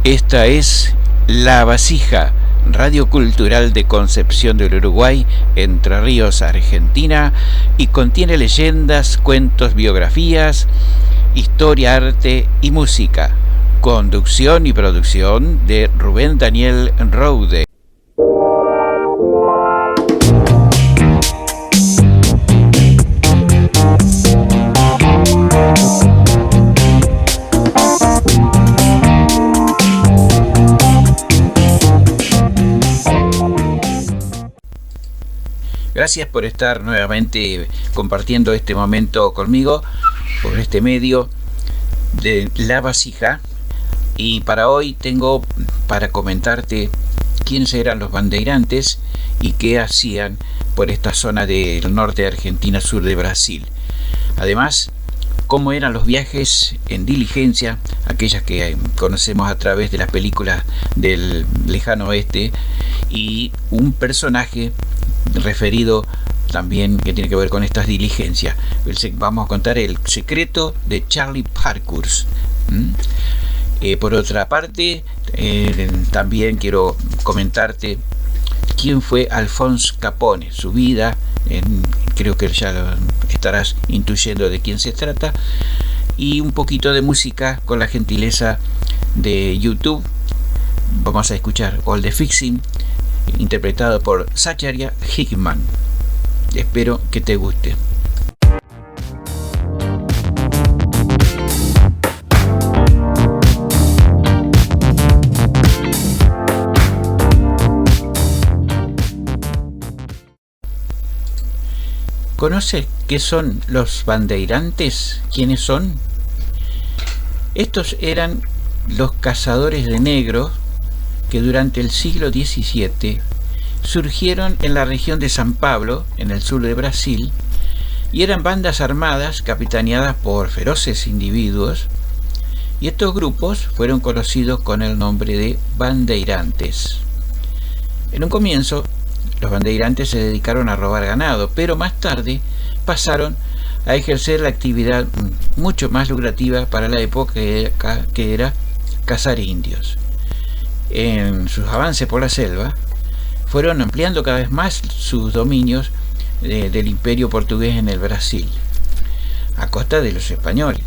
Esta es La Vasija, Radio Cultural de Concepción del Uruguay, Entre Ríos, Argentina, y contiene leyendas, cuentos, biografías, historia, arte y música. Conducción y producción de Rubén Daniel Roude. Gracias por estar nuevamente compartiendo este momento conmigo por este medio de La Vasija. Y para hoy tengo para comentarte quiénes eran los bandeirantes y qué hacían por esta zona del norte de Argentina, sur de Brasil. Además, cómo eran los viajes en diligencia, aquellas que conocemos a través de las películas del lejano oeste, y un personaje referido también que tiene que ver con estas diligencias. Vamos a contar el secreto de Charlie Parkhurst. Por otra parte, también quiero comentarte quién fue Alphonse Capone, su vida, creo que ya lo estarás intuyendo de quién se trata, y un poquito de música con la gentileza de YouTube. Vamos a escuchar All the Fixing, interpretado por Zachariah Hickman. Espero que te guste. ¿Conoces qué son los bandeirantes? ¿Quiénes son? Estos eran los cazadores de negros que durante el siglo XVII surgieron en la región de San Pablo, en el sur de Brasil, y eran bandas armadas capitaneadas por feroces individuos, y estos grupos fueron conocidos con el nombre de bandeirantes. En un comienzo, los bandeirantes se dedicaron a robar ganado, pero más tarde pasaron a ejercer la actividad mucho más lucrativa para la época, que era cazar indios. En sus avances por la selva, fueron ampliando cada vez más sus dominios del imperio portugués en el Brasil, a costa de los españoles,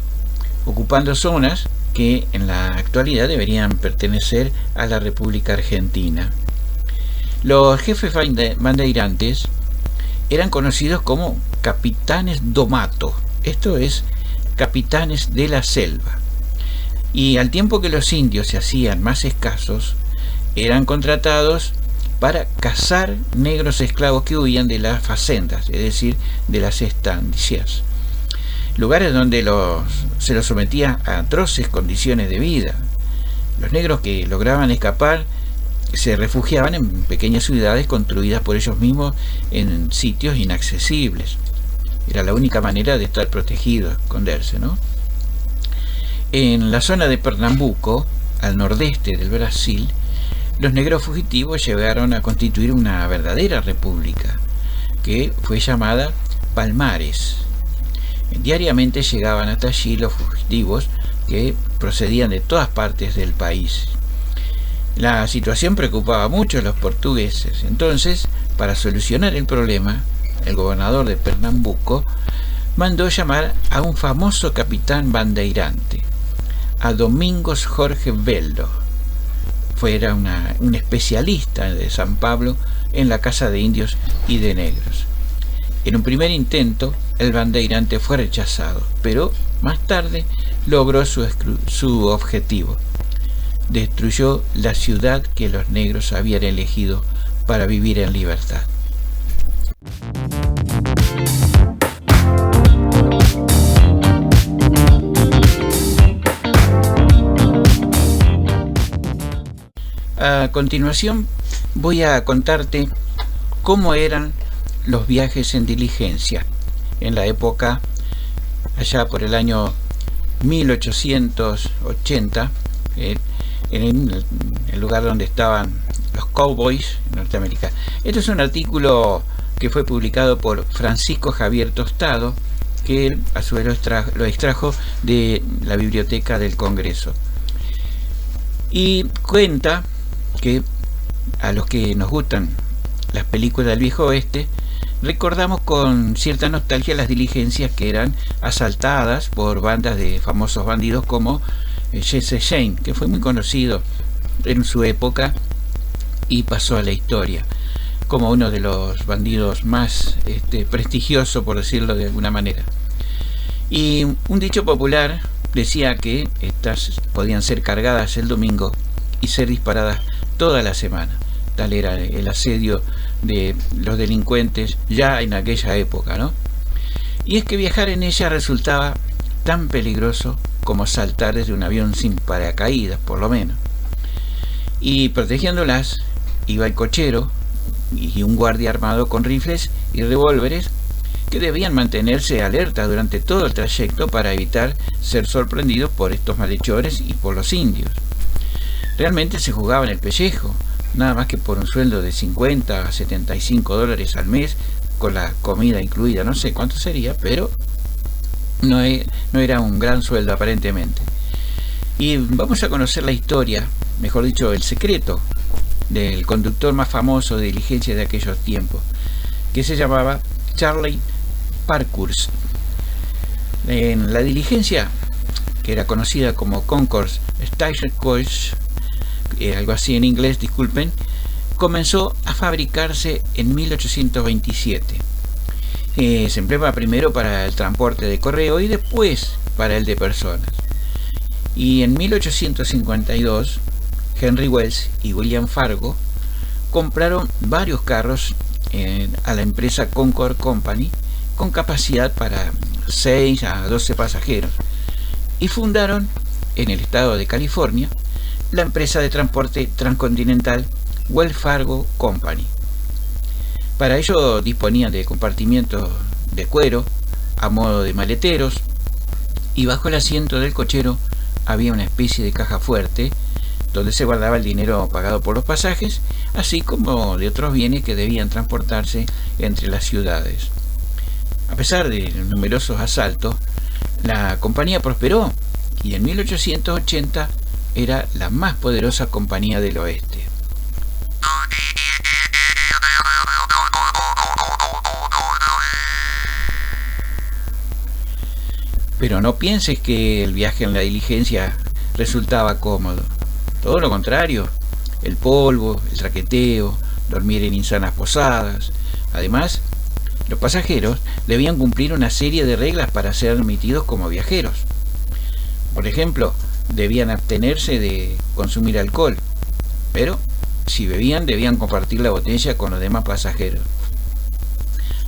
ocupando zonas que en la actualidad deberían pertenecer a la República Argentina. Los jefes bandeirantes eran conocidos como capitanes do mato, esto es, capitanes de la selva. Y al tiempo que los indios se hacían más escasos, eran contratados para cazar negros esclavos que huían de las facendas, es decir, de las estancias, lugares donde se los sometía a atroces condiciones de vida. Los negros que lograban escapar se refugiaban en pequeñas ciudades construidas por ellos mismos en sitios inaccesibles. Era la única manera de estar protegido, esconderse, ¿no? En la zona de Pernambuco, al nordeste del Brasil, los negros fugitivos llegaron a constituir una verdadera república, que fue llamada Palmares. Diariamente llegaban hasta allí los fugitivos que procedían de todas partes del país. La situación preocupaba mucho a los portugueses. Entonces, para solucionar el problema, el gobernador de Pernambuco mandó llamar a un famoso capitán bandeirante, a Domingos Jorge Belo. Era un especialista de San Pablo en la caza de indios y de negros. En un primer intento, el bandeirante fue rechazado, pero más tarde logró su objetivo. Destruyó la ciudad que los negros habían elegido para vivir en libertad. A continuación voy a contarte cómo eran los viajes en diligencia en la época, allá por el año 1880, en el lugar donde estaban los cowboys en Norteamérica. Este es un artículo que fue publicado por Francisco Javier Tostado, que él a su vez lo extrajo de la Biblioteca del Congreso. Y cuenta que a los que nos gustan las películas del viejo oeste, recordamos con cierta nostalgia las diligencias que eran asaltadas por bandas de famosos bandidos como Jesse James, que fue muy conocido en su época y pasó a la historia como uno de los bandidos más prestigiosos, por decirlo de alguna manera. Y un dicho popular decía que estas podían ser cargadas el domingo y ser disparadas toda la semana. Tal era el asedio de los delincuentes ya en aquella época, ¿no? Y es que viajar en ella resultaba tan peligroso como saltar desde un avión sin paracaídas, por lo menos. Y protegiéndolas iba el cochero y un guardia armado con rifles y revólveres que debían mantenerse alerta durante todo el trayecto para evitar ser sorprendidos por estos malhechores y por los indios. Realmente se jugaban el pellejo, nada más que por un sueldo de 50 a 75 dólares al mes, con la comida incluida. No sé cuánto sería, pero no era un gran sueldo aparentemente. Y vamos a conocer la historia, mejor dicho, el secreto del conductor más famoso de diligencia de aquellos tiempos, que se llamaba Charlie Parkhurst. En la diligencia, que era conocida como Concord Stagecoach, algo así en inglés, disculpen, comenzó a fabricarse en 1827. Se empleaba primero para el transporte de correo y después para el de personas. Y en 1852, Henry Wells y William Fargo compraron varios carros a la empresa Concord Company con capacidad para 6 a 12 pasajeros y fundaron en el estado de California la empresa de transporte transcontinental Wells Fargo Company. Para ello disponían de compartimientos de cuero a modo de maleteros y bajo el asiento del cochero había una especie de caja fuerte donde se guardaba el dinero pagado por los pasajes, así como de otros bienes que debían transportarse entre las ciudades. A pesar de numerosos asaltos, la compañía prosperó y en 1880 era la más poderosa compañía del oeste. Pero no pienses que el viaje en la diligencia resultaba cómodo. Todo lo contrario, el polvo, el traqueteo, dormir en insanas posadas. Además, los pasajeros debían cumplir una serie de reglas para ser admitidos como viajeros. Por ejemplo, debían abstenerse de consumir alcohol, pero si bebían debían compartir la botella con los demás pasajeros.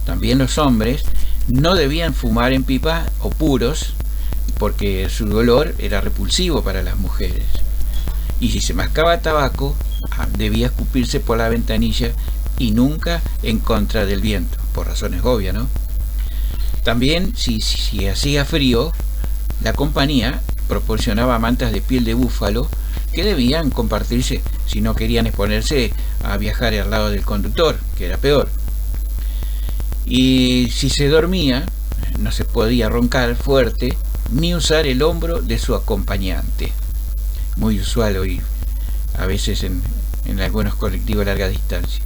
También los hombres no debían fumar en pipa o puros porque su olor era repulsivo para las mujeres. Y si se mascaba tabaco, debía escupirse por la ventanilla y nunca en contra del viento, por razones obvias, ¿no? También, si hacía frío, la compañía proporcionaba mantas de piel de búfalo que debían compartirse si no querían exponerse a viajar al lado del conductor, que era peor. Y si se dormía, no se podía roncar fuerte ni usar el hombro de su acompañante. Muy usual hoy, a veces en algunos colectivos de larga distancia.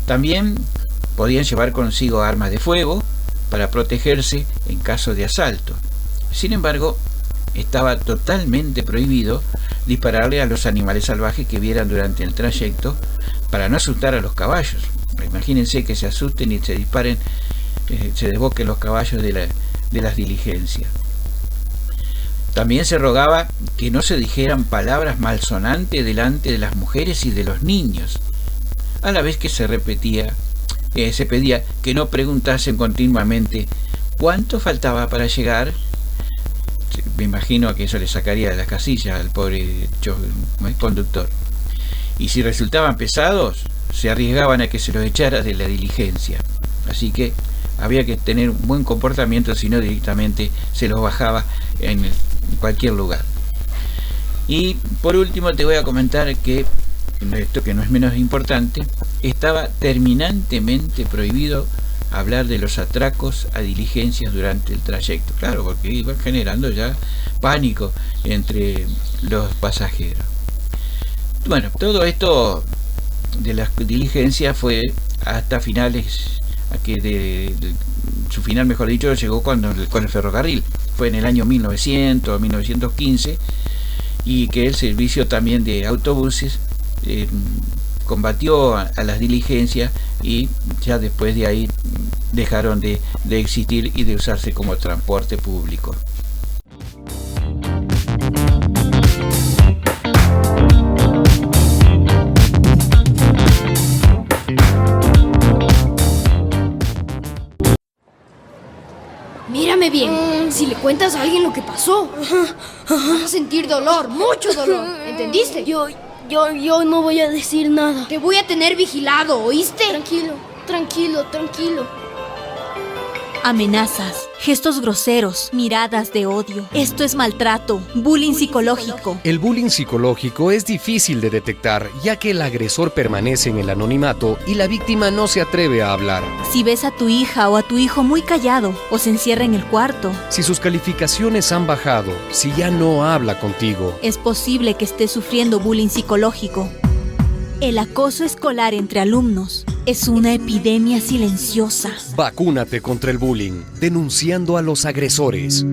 También podían llevar consigo armas de fuego para protegerse en caso de asalto. Sin embargo, estaba totalmente prohibido dispararle a los animales salvajes que vieran durante el trayecto para no asustar a los caballos. Imagínense que se asusten y se disparen, se desboquen los caballos de las diligencias. También se rogaba que no se dijeran palabras malsonantes delante de las mujeres y de los niños, a la vez que se pedía que no preguntasen continuamente cuánto faltaba para llegar. Me imagino que eso le sacaría de las casillas al pobre conductor. Y si resultaban pesados, se arriesgaban a que se los echara de la diligencia. Así que había que tener un buen comportamiento, si no directamente se los bajaba en cualquier lugar. Y por último te voy a comentar que esto, que no es menos importante, estaba terminantemente prohibido hablar de los atracos a diligencias durante el trayecto. Claro, porque iba generando ya pánico entre los pasajeros. Bueno, todo esto de las diligencias fue hasta finales, a que su final, mejor dicho, llegó con el ferrocarril. Fue en el año 1900, 1915, y que el servicio también de autobuses combatió a las diligencias, y ya después de ahí dejaron de existir y de usarse como transporte público. Mírame bien, si le cuentas a alguien lo que pasó, vas a sentir dolor, mucho dolor, ¿entendiste? Yo no voy a decir nada. Te voy a tener vigilado, ¿oíste? Tranquilo. Amenazas, gestos groseros, miradas de odio. Esto es maltrato, bullying psicológico. El bullying psicológico es difícil de detectar, ya que el agresor permanece en el anonimato y la víctima no se atreve a hablar. Si ves a tu hija o a tu hijo muy callado o se encierra en el cuarto, Si sus calificaciones han bajado, si ya no habla contigo, es posible que esté sufriendo bullying psicológico. El acoso escolar entre alumnos es una epidemia silenciosa. vacúnate contra el bullying, denunciando a los agresores.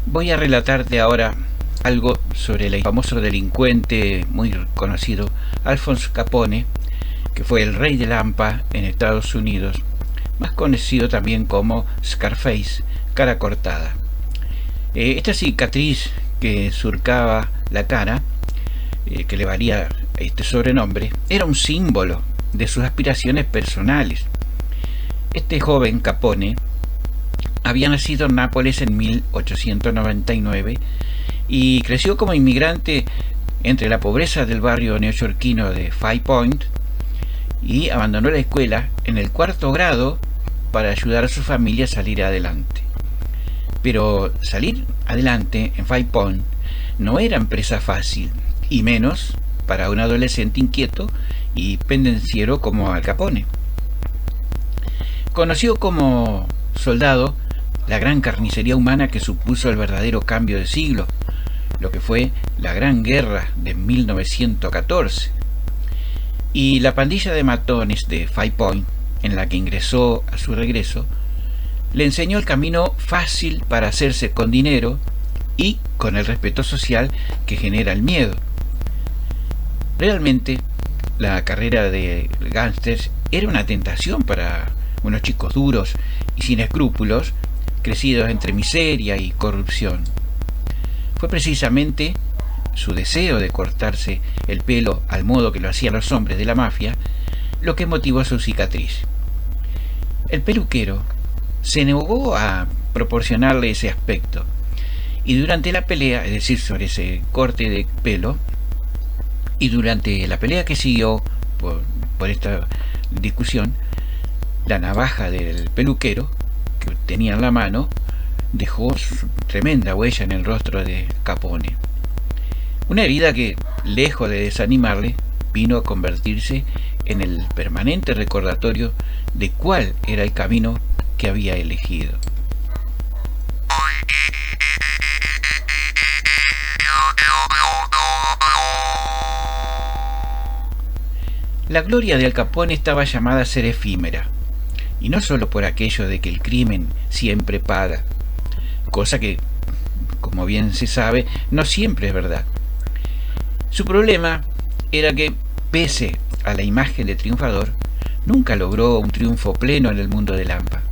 Voy a relatarte ahora algo sobre el famoso delincuente muy conocido Alfonso Capone, que fue el rey de Lampa en Estados Unidos, más conocido también como Scarface, cara cortada. Esta cicatriz que surcaba la cara, que le valía este sobrenombre, era un símbolo de sus aspiraciones personales. Este joven Capone había nacido en Nápoles en 1899 y creció como inmigrante entre la pobreza del barrio neoyorquino de Five Point, y abandonó la escuela en el 4º grado para ayudar a su familia a salir adelante. Pero salir adelante en Five Point no era empresa fácil, y menos para un adolescente inquieto y pendenciero como Al Capone. Conoció como soldado la gran carnicería humana que supuso el verdadero cambio de siglo, lo que fue la Gran Guerra de 1914. Y la pandilla de matones de Five Point, en la que ingresó a su regreso, le enseñó el camino fácil para hacerse con dinero y con el respeto social que genera el miedo. Realmente, la carrera de gángsters era una tentación para unos chicos duros y sin escrúpulos, crecidos entre miseria y corrupción. Fue precisamente su deseo de cortarse el pelo al modo que lo hacían los hombres de la mafia lo que motivó su cicatriz. El peluquero se negó a proporcionarle ese aspecto, y durante la pelea, es decir, sobre ese corte de pelo, y durante la pelea que siguió por esta discusión, la navaja del peluquero que tenía en la mano dejó su tremenda huella en el rostro de Capone. Una herida que lejos de desanimarle, vino a convertirse en el permanente recordatorio de cuál era el camino que había elegido. La gloria de Al Capone estaba llamada a ser efímera, y no solo por aquello de que el crimen siempre paga, cosa que, como bien se sabe, no siempre es verdad. Su problema era que, pese a la imagen de triunfador, nunca logró un triunfo pleno en el mundo del AMPA.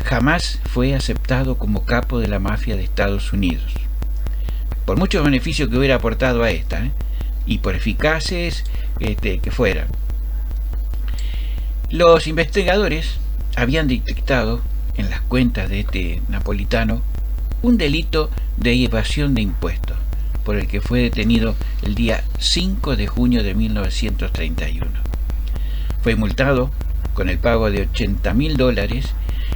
Jamás fue aceptado como capo de la mafia de Estados Unidos, por muchos beneficios que hubiera aportado a esta, y por eficaces que fueran. Los investigadores habían detectado en las cuentas de este napolitano un delito de evasión de impuestos, por el que fue detenido el día 5 de junio de 1931. Fue multado con el pago de $80.000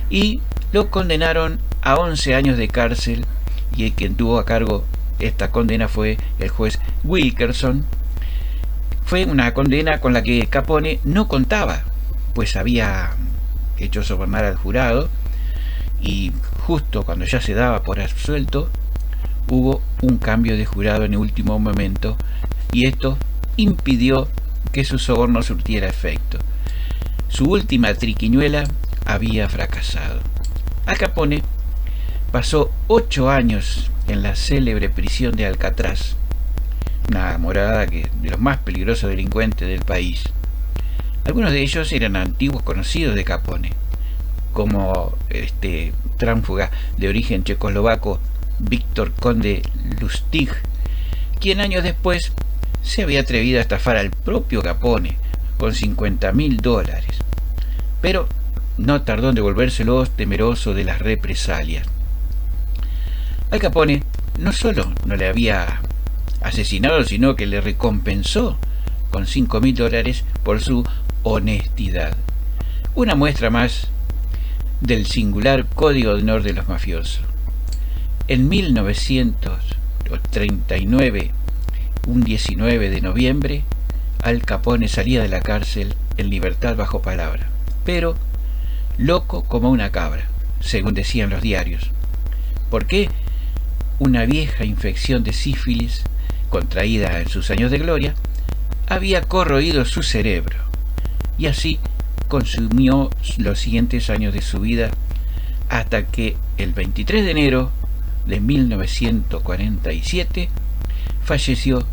y lo condenaron a 11 años de cárcel, y el quien tuvo a cargo esta condena fue el juez Wilkerson. Fue una condena con la que Capone no contaba, pues había hecho sobornar al jurado, y justo cuando ya se daba por absuelto, hubo un cambio de jurado en el último momento, y esto impidió que su soborno surtiera efecto. Su última triquiñuela había fracasado. Al Capone pasó 8 años en la célebre prisión de Alcatraz, una morada de los más peligrosos delincuentes del país. Algunos de ellos eran antiguos conocidos de Capone, como tránsfuga de origen checoslovaco Víctor Conde Lustig, quien años después se había atrevido a estafar al propio Capone con $50.000, pero no tardó en devolvérselos, temeroso de las represalias. Al Capone no solo no le había asesinado, sino que le recompensó con $5.000 por su honestidad. Una muestra más del singular código de honor de los mafiosos. En 1939, un 19 de noviembre, Al Capone salía de la cárcel en libertad bajo palabra, pero loco como una cabra, según decían los diarios. ¿Por qué? Una vieja infección de sífilis, contraída en sus años de gloria, había corroído su cerebro, y así consumió los siguientes años de su vida, hasta que el 23 de enero de 1947 falleció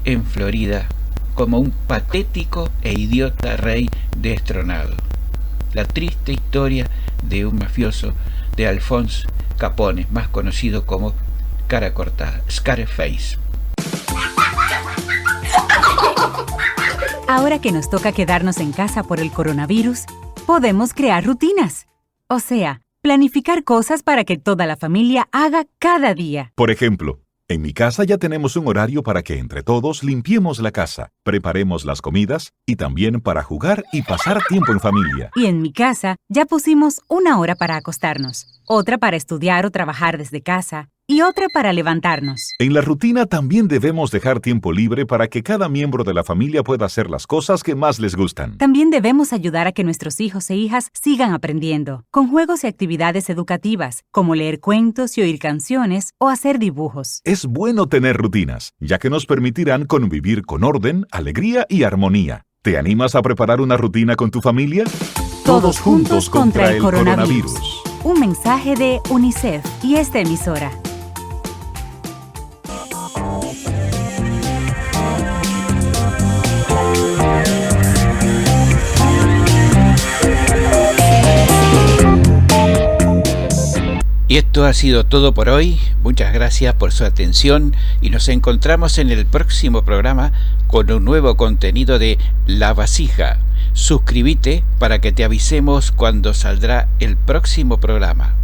en Florida como un patético e idiota rey destronado. La triste historia de un mafioso, de Alphonse Capone, más conocido como Cara Cortada, Scarface. Ahora que nos toca quedarnos en casa por el coronavirus, podemos crear rutinas. O sea, planificar cosas para que toda la familia haga cada día. Por ejemplo, en mi casa ya tenemos un horario para que entre todos limpiemos la casa, preparemos las comidas y también para jugar y pasar tiempo en familia. Y en mi casa ya pusimos una hora para acostarnos, otra para estudiar o trabajar desde casa y otra para levantarnos. En la rutina también debemos dejar tiempo libre para que cada miembro de la familia pueda hacer las cosas que más les gustan. También debemos ayudar a que nuestros hijos e hijas sigan aprendiendo, con juegos y actividades educativas, como leer cuentos y oír canciones o hacer dibujos. Es bueno tener rutinas, ya que nos permitirán convivir con orden, alegría y armonía. ¿Te animas a preparar una rutina con tu familia? Todos juntos contra el coronavirus. Un mensaje de UNICEF y esta emisora. Y esto ha sido todo por hoy. Muchas gracias por su atención y nos encontramos en el próximo programa con un nuevo contenido de La Vasija. Suscríbete para que te avisemos cuando saldrá el próximo programa.